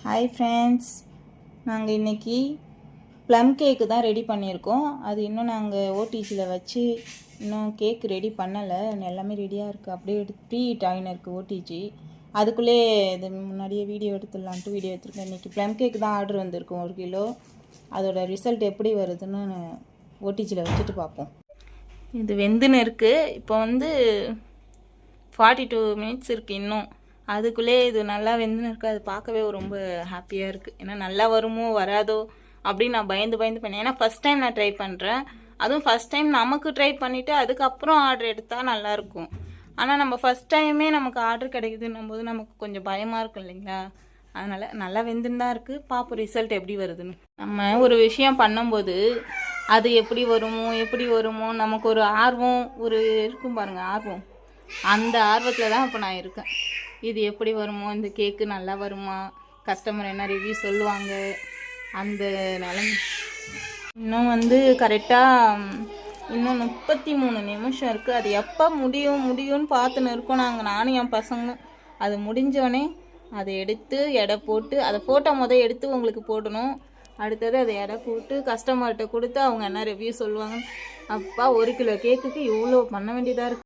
Hi friends, நாங்கள் இன்றைக்கி plum cake தான் ரெடி பண்ணியிருக்கோம். அது இன்னும் நாங்கள் ஓடிஜியில் வச்சு இன்னும் கேக் ரெடி பண்ணலை. எல்லாமே ரெடியாக இருக்குது. அப்படியே ப்ரீ ஹீட் ஆகின்னு இருக்குது ஓடிஜி. அதுக்குள்ளே இது முன்னாடியே வீடியோ எடுத்துடலான்ட்டு வீடியோ எடுத்துருக்கேன். இன்றைக்கி ப்ளம் கேக்கு தான் ஆர்டர் வந்திருக்கும் 1 கிலோ. அதோட ரிசல்ட் எப்படி வருதுன்னு ஓடிஜியில் வச்சுட்டு பார்ப்போம். இது வெந்துன்னு இருக்குது. இப்போ 42 மினிட்ஸ் இருக்குது இன்னும். அதுக்குள்ளே இது நல்லா வெந்துன்னு இருக்குது. அது பார்க்கவே ரொம்ப ஹாப்பியாக இருக்குது. ஏன்னா நல்லா வருமோ வராதோ அப்படின்னு நான் பயந்து பண்ணேன். ஏன்னா ஃபஸ்ட் டைம் நான் ட்ரை பண்ணுறேன். அதுவும் ஃபஸ்ட் டைம் நமக்கு ட்ரை பண்ணிவிட்டு அதுக்கப்புறம் ஆர்டர் எடுத்தால் நல்லாயிருக்கும். ஆனால் நம்ம ஃபஸ்ட் டைமே நமக்கு ஆர்டர் கிடைக்குதுன்னும் போது நமக்கு கொஞ்சம் பயமாக இருக்கும் இல்லைங்களா? அதனால் நல்லா வெந்துன்னு தான் இருக்குது. பார்ப்போம் ரிசல்ட் எப்படி வருதுன்னு. நம்ம ஒரு விஷயம் பண்ணும்போது அது எப்படி வருமோ நமக்கு ஒரு ஆர்வம் இருக்கும் பாருங்கள், ஆர்வம். அந்த ஆர்வத்தில் தான் இப்போ நான் இருக்கேன். இது எப்படி வருமோ, இந்த கேக்கு நல்லா வருமா, கஸ்டமர் என்ன ரிவ்யூ சொல்லுவாங்க, அந்த நிலைமை. இன்னும் கரெக்டாக இன்னும் 33 நிமிஷம் இருக்குது. அது எப்போ முடியும்னு பார்த்துன்னு இருக்கோம் நானும் என் பசங்களும். அது முடிஞ்சோடனே அதை எடுத்து எடை போட்டு, அதை ஃபோட்டோ எடுத்து உங்களுக்கு போடணும். அடுத்தது அதை எடை போட்டு கஸ்டமர்கிட்ட கொடுத்து அவங்க என்ன ரிவ்யூ சொல்லுவாங்க. அப்பா 1 கிலோ கேக்குக்கு இவ்வளோ பண்ண வேண்டியதாக இருக்குது.